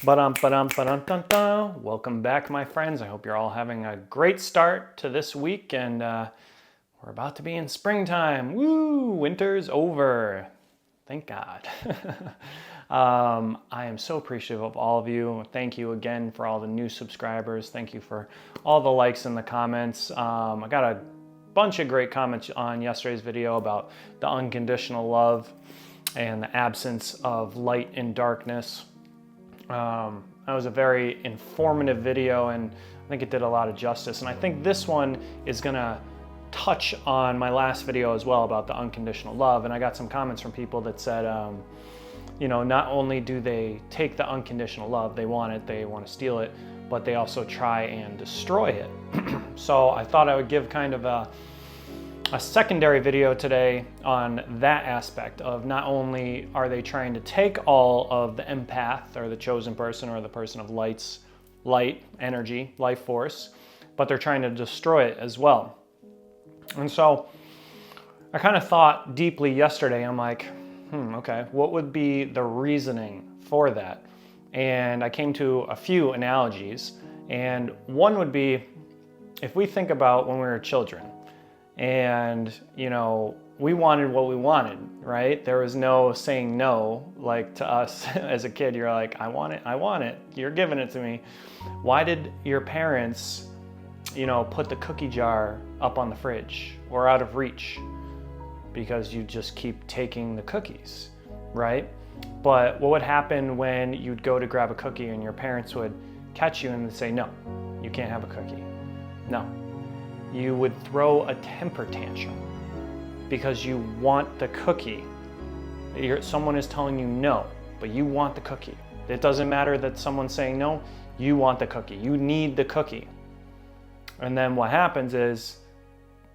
Ba-dum. Welcome back, my friends. I hope you're all having a great start to this week, and we're about to be in springtime. Woo! Winter's over. Thank God. I am so appreciative of all of you. Thank you again for all the new subscribers. Thank you for all the likes and the comments. I got a bunch of great comments on yesterday's video about the unconditional love and the absence of light and darkness. That was a very informative video, and I think it did a lot of justice. And I think this one is gonna touch on my last video as well about the unconditional love. And I got some comments from people that said, not only do they take the unconditional love, they want to steal it, but they also try and destroy it. So I thought I would give kind of a secondary video today on that aspect of not only are they trying to take all of the empath or the chosen person or the person of light, energy, life force, but they're trying to destroy it as well. And so I kind of thought deeply yesterday. I'm like, okay, what would be the reasoning for that? And I came to a few analogies, and one would be if we think about when we were children. And, we wanted what we wanted, right? There was no saying no, like to us as a kid. You're like, I want it. You're giving it to me. Why did your parents, put the cookie jar up on the fridge or out of reach? Because you just keep taking the cookies, right? But what would happen when you'd go to grab a cookie and your parents would catch you and say, no, you can't have a cookie. No. You would throw a temper tantrum because you want the cookie. Someone is telling you no, but you want the cookie. It doesn't matter that someone's saying no, you want the cookie. You need the cookie. And then what happens is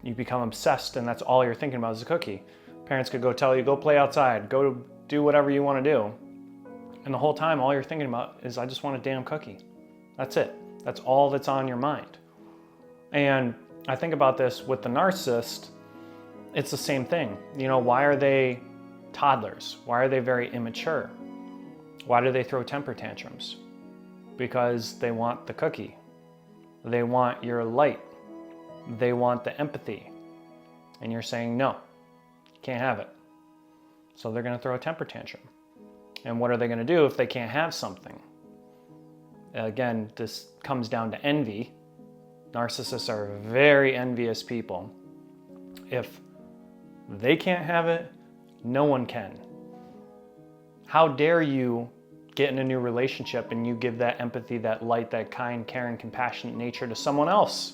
you become obsessed, and that's all you're thinking about is the cookie. Parents could go tell you, go play outside, go do whatever you want to do. And the whole time, all you're thinking about is, I just want a damn cookie. That's it. That's all that's on your mind. And I think about this with the narcissist. It's the same thing. Why are they toddlers? Why are they very immature? Why do they throw temper tantrums? Because they want the cookie. They want your light. They want the empathy. And you're saying, no, you can't have it. So they're going to throw a temper tantrum. And what are they going to do if they can't have something? Again, this comes down to envy. Narcissists are very envious people. If they can't have it, no one can. How dare you get in a new relationship and you give that empathy, that light, that kind, caring, compassionate nature to someone else?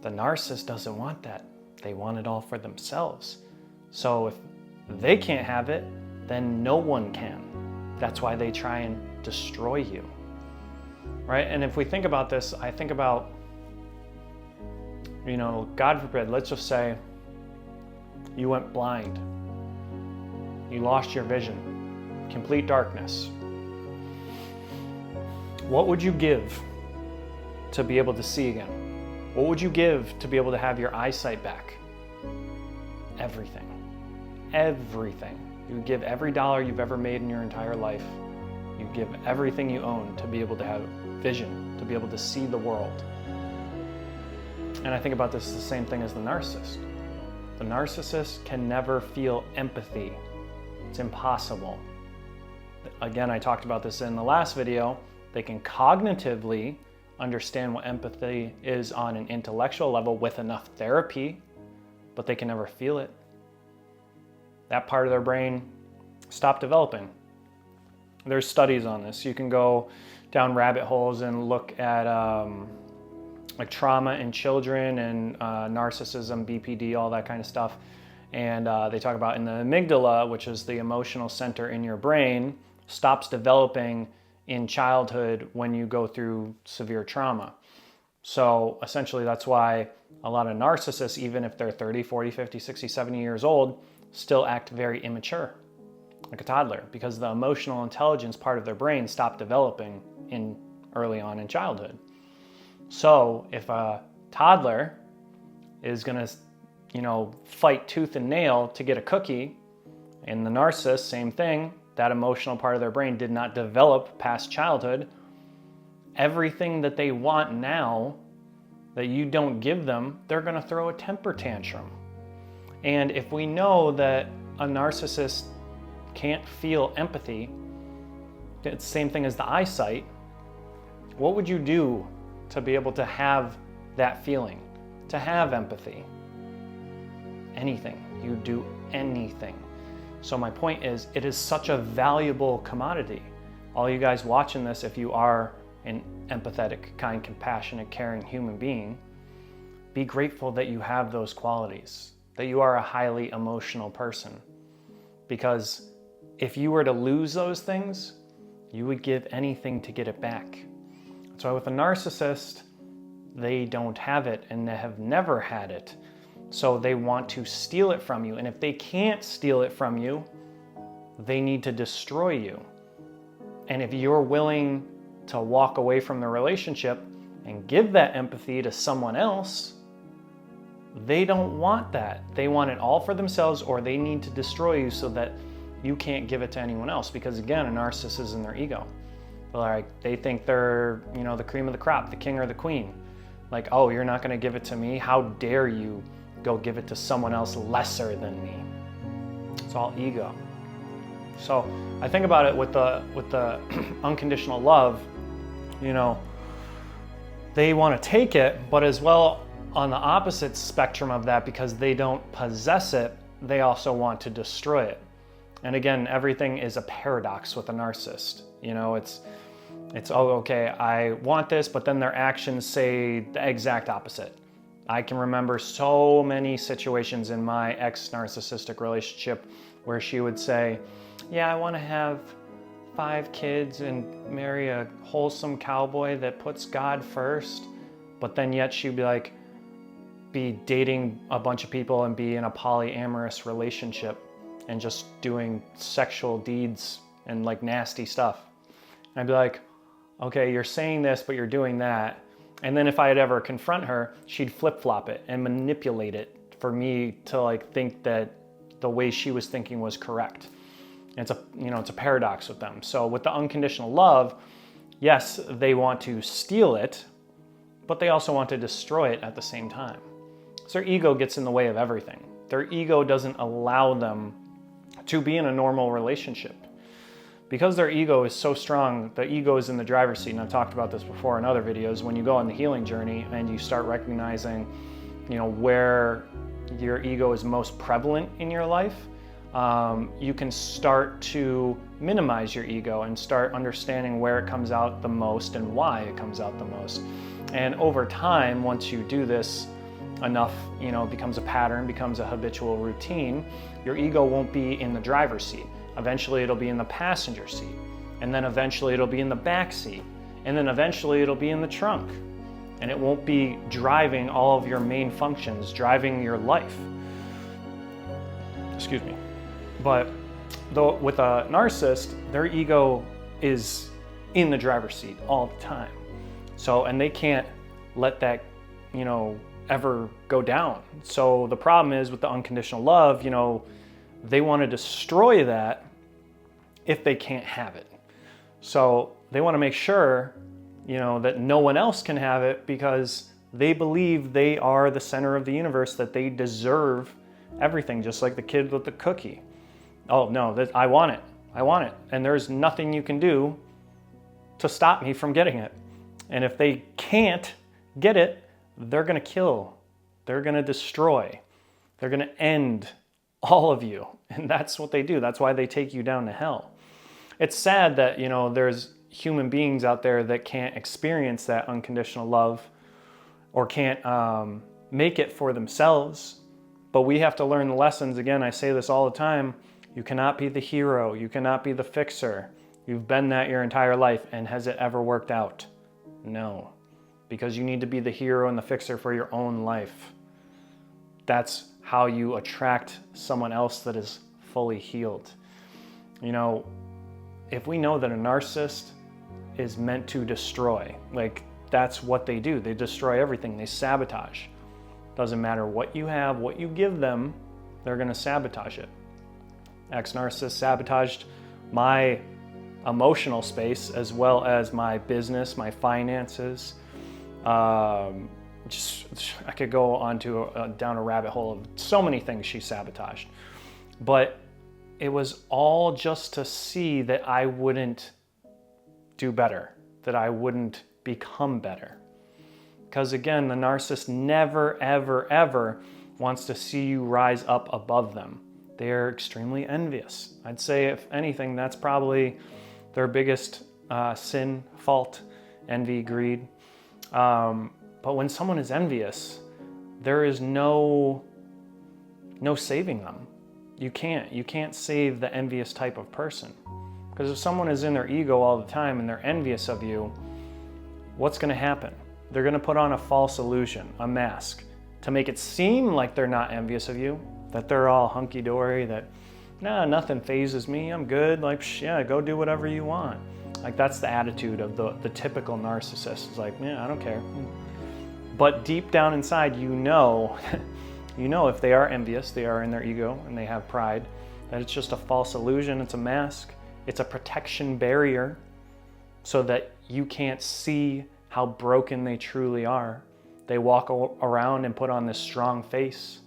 The narcissist doesn't want that. They want it all for themselves. So if they can't have it, then no one can. That's why they try and destroy you. Right? And if we think about this, I think about, God forbid, let's just say you went blind. You lost your vision. Complete darkness. What would you give to be able to see again? What would you give to be able to have your eyesight back? Everything. Everything. You would give every dollar you've ever made in your entire life. You give everything you own to be able to have vision, to be able to see the world. And I think about this as the same thing as the narcissist. The narcissist can never feel empathy. It's impossible. Again, I talked about this in the last video. They can cognitively understand what empathy is on an intellectual level with enough therapy, but they can never feel it. That part of their brain stopped developing. There's studies on this. You can go down rabbit holes and look at like trauma in children and narcissism, BPD, all that kind of stuff. And they talk about in the amygdala, which is the emotional center in your brain, stops developing in childhood when you go through severe trauma. So essentially that's why a lot of narcissists, even if they're 30, 40, 50, 60, 70 years old, still act very immature, like a toddler, because the emotional intelligence part of their brain stopped developing early on in childhood. So if a toddler is gonna, fight tooth and nail to get a cookie, and the narcissist, same thing, that emotional part of their brain did not develop past childhood, everything that they want now that you don't give them, they're going to throw a temper tantrum. And if we know that a narcissist can't feel empathy, it's the same thing as the eyesight, what would you do to be able to have that feeling, to have empathy? Anything. You do anything. So my point is, it is such a valuable commodity. All you guys watching this, if you are an empathetic, kind, compassionate, caring human being, be grateful that you have those qualities, that you are a highly emotional person. Because if you were to lose those things, you would give anything to get it back. So with a narcissist, they don't have it and they have never had it. So they want to steal it from you. And if they can't steal it from you, they need to destroy you. And if you're willing to walk away from the relationship and give that empathy to someone else, they don't want that. They want it all for themselves, or they need to destroy you so that you can't give it to anyone else. Because again, a narcissist is in their ego. Like, they think they're, the cream of the crop, the king or the queen. Like, oh, you're not going to give it to me? How dare you go give it to someone else lesser than me? It's all ego. So I think about it with the unconditional love. They want to take it, but as well, on the opposite spectrum of that, because they don't possess it, they also want to destroy it. And again, everything is a paradox with a narcissist. It's oh, okay, I want this, but then their actions say the exact opposite. I can remember so many situations in my ex-narcissistic relationship where she would say, yeah, I want to have 5 kids and marry a wholesome cowboy that puts God first. But then yet she'd be dating a bunch of people and be in a polyamorous relationship and just doing sexual deeds and nasty stuff. And I'd be like, okay, you're saying this, but you're doing that. And then if I had ever confront her, she'd flip-flop it and manipulate it for me to think that the way she was thinking was correct. And it's a paradox with them. So with the unconditional love, yes, they want to steal it, but they also want to destroy it at the same time. So their ego gets in the way of everything. Their ego doesn't allow them to be in a normal relationship. Because their ego is so strong, the ego is in the driver's seat, and I've talked about this before in other videos. When you go on the healing journey and you start recognizing, where your ego is most prevalent in your life, you can start to minimize your ego and start understanding where it comes out the most and why it comes out the most. And over time, once you do this enough, it becomes a pattern, becomes a habitual routine, your ego won't be in the driver's seat. Eventually it'll be in the passenger seat, and then eventually it'll be in the back seat, and then eventually it'll be in the trunk. And it won't be driving all of your main functions, driving your life. Excuse me. But with a narcissist, their ego is in the driver's seat all the time. So, and they can't let that, ever go down. So the problem is with the unconditional love, they want to destroy that if they can't have it. So they want to make sure, that no one else can have it, because they believe they are the center of the universe, that they deserve everything, just like the kid with the cookie. Oh no, I want it. I want it. And there's nothing you can do to stop me from getting it. And if they can't get it, they're going to kill. They're going to destroy. They're going to end all of you. And that's what they do. That's why they take you down to hell. It's sad that, there's human beings out there that can't experience that unconditional love or can't make it for themselves. But we have to learn the lessons. Again, I say this all the time. You cannot be the hero. You cannot be the fixer. You've been that your entire life, and has it ever worked out? No. Because you need to be the hero and the fixer for your own life. That's how you attract someone else that is fully healed. If we know that a narcissist is meant to destroy, that's what they do. They destroy everything. They sabotage. Doesn't matter what you have, what you give them, they're going to sabotage it. Ex-narcissist sabotaged my emotional space as well as my business, my finances. I could go down a rabbit hole of so many things she sabotaged. But it was all just to see that I wouldn't do better, that I wouldn't become better. Because again, the narcissist never, ever, ever wants to see you rise up above them. They're extremely envious. I'd say, if anything, that's probably their biggest sin, fault, envy, greed. But when someone is envious, there is no saving them. You can't save the envious type of person. Because if someone is in their ego all the time and they're envious of you, what's going to happen? They're going to put on a false illusion, a mask, to make it seem like they're not envious of you, that they're all hunky-dory, that, nah, nothing phases me, I'm good, like, yeah, go do whatever you want. Like, that's the attitude of the typical narcissist. It's like, yeah, I don't care. But deep down inside, you know if they are envious, they are in their ego and they have pride, that it's just a false illusion, it's a mask, it's a protection barrier so that you can't see how broken they truly are. They walk around and put on this strong face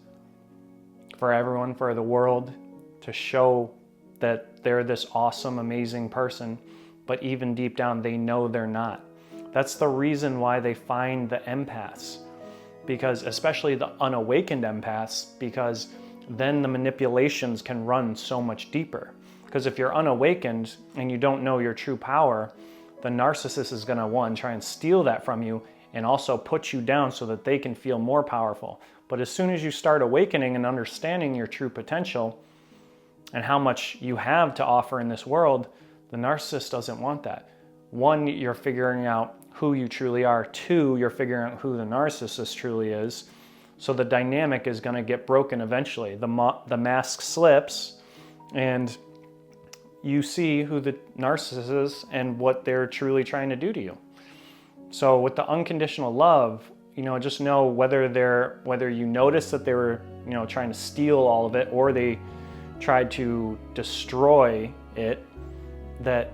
for everyone, for the world, to show that they're this awesome, amazing person, but even deep down, they know they're not. That's the reason why they find the empaths, because especially the unawakened empaths, because then the manipulations can run so much deeper. Because if you're unawakened and you don't know your true power, the narcissist is gonna, one, try and steal that from you and also put you down so that they can feel more powerful. But as soon as you start awakening and understanding your true potential and how much you have to offer in this world, the narcissist doesn't want that. One, you're figuring out who you truly are. Two, you're figuring out who the narcissist truly is. So the dynamic is gonna get broken eventually. The mask slips and you see who the narcissist is and what they're truly trying to do to you. So with the unconditional love, just know whether you notice that they were, trying to steal all of it, or they tried to destroy it, that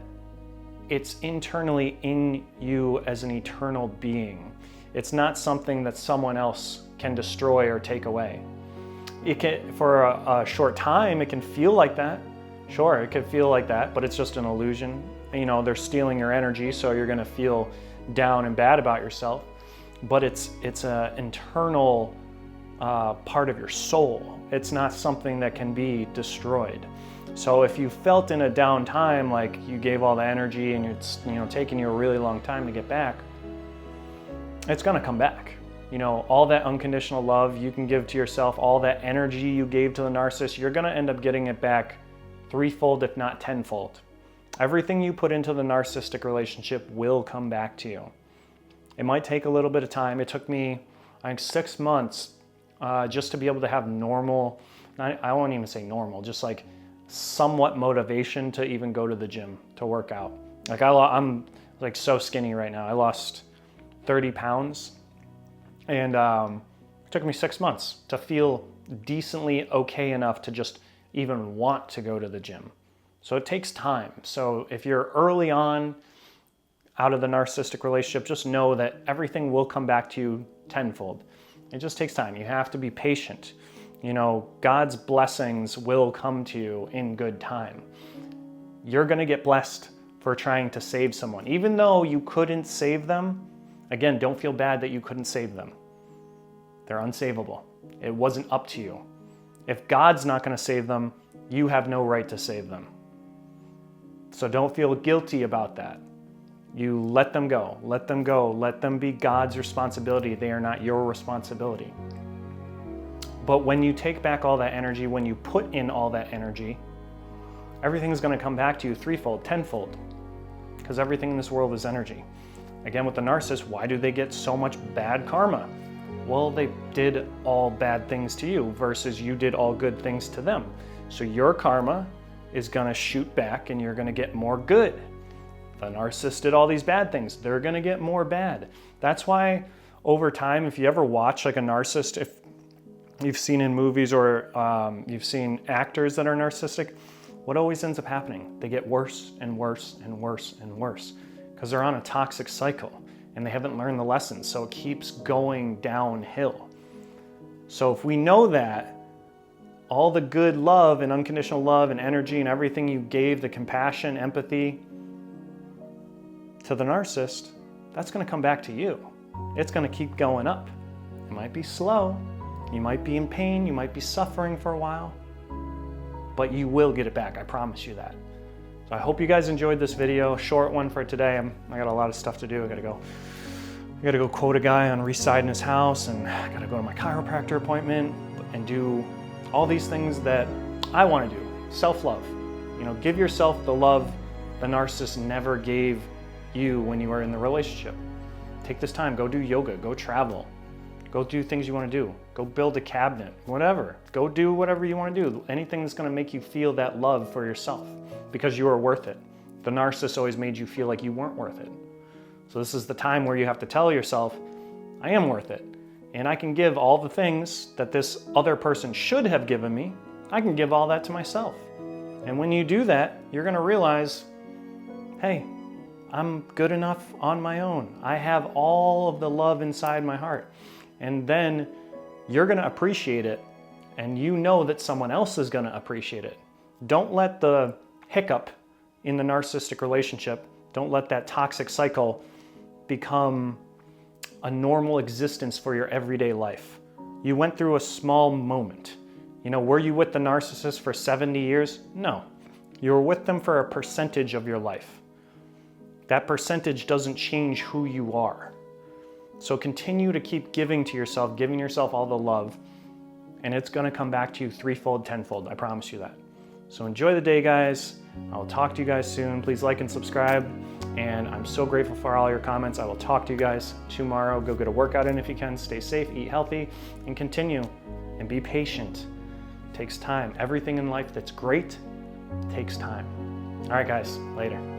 it's internally in you as an eternal being. It's not something that someone else can destroy or take away. It can, for a short time, it can feel like that. Sure, it could feel like that, but it's just an illusion. They're stealing your energy, so you're gonna feel down and bad about yourself. But it's an internal part of your soul. It's not something that can be destroyed. So if you felt in a down time, like you gave all the energy and it's taking you a really long time to get back, it's gonna come back. All that unconditional love you can give to yourself, all that energy you gave to the narcissist, you're gonna end up getting it back threefold, if not tenfold. Everything you put into the narcissistic relationship will come back to you. It might take a little bit of time. It took me, I think, 6 months just to be able to have normal, I won't even say normal, just like somewhat motivation to even go to the gym, to work out. Like I'm like so skinny right now. I lost 30 pounds and it took me 6 months to feel decently okay enough to just even want to go to the gym. So it takes time. So if you're early on out of the narcissistic relationship, just know that everything will come back to you tenfold. It just takes time. You have to be patient. God's blessings will come to you in good time. You're gonna get blessed for trying to save someone. Even though you couldn't save them, again, don't feel bad that you couldn't save them. They're unsavable. It wasn't up to you. If God's not gonna save them, you have no right to save them. So don't feel guilty about that. You let them go, let them go, let them be God's responsibility. They are not your responsibility. But when you take back all that energy, when you put in all that energy, everything's gonna come back to you threefold, tenfold, because everything in this world is energy. Again, with the narcissist, why do they get so much bad karma? Well, they did all bad things to you versus you did all good things to them. So your karma is gonna shoot back and you're gonna get more good. The narcissist did all these bad things. They're gonna get more bad. That's why over time, if you ever watch like a narcissist, if you've seen in movies or you've seen actors that are narcissistic, what always ends up happening? They get worse and worse and worse and worse because they're on a toxic cycle and they haven't learned the lessons. So it keeps going downhill. So if we know that, all the good love and unconditional love and energy and everything you gave, the compassion, empathy to the narcissist, that's going to come back to you. It's going to keep going up. It might be slow. You might be in pain. You might be suffering for a while. But you will get it back. I promise you that. So I hope you guys enjoyed this video. Short one for today. I got a lot of stuff to do. I gotta go quote a guy on residing his house, and I gotta go to my chiropractor appointment and do all these things that I want to do. Self-love. You know, give yourself the love the narcissist never gave you when you were in the relationship. Take this time. Go do yoga. Go travel. Go do things you want to do. Go build a cabinet, whatever. Go do whatever you want to do. Anything that's going to make you feel that love for yourself because you are worth it. The narcissist always made you feel like you weren't worth it. So this is the time where you have to tell yourself, I am worth it. And I can give all the things that this other person should have given me. I can give all that to myself. And when you do that, you're going to realize, hey, I'm good enough on my own. I have all of the love inside my heart. And then you're going to appreciate it, and you know that someone else is going to appreciate it. Don't let the hiccup in the narcissistic relationship, don't let that toxic cycle become a normal existence for your everyday life. You went through a small moment. You know, were you with the narcissist for 70 years? No. You were with them for a percentage of your life. That percentage doesn't change who you are. So continue to keep giving to yourself, giving yourself all the love, and it's going to come back to you threefold, tenfold. I promise you that. So enjoy the day, guys. I'll talk to you guys soon. Please like and subscribe. And I'm so grateful for all your comments. I will talk to you guys tomorrow. Go get a workout in if you can. Stay safe, eat healthy, and continue. And be patient. It takes time. Everything in life that's great takes time. All right, guys. Later.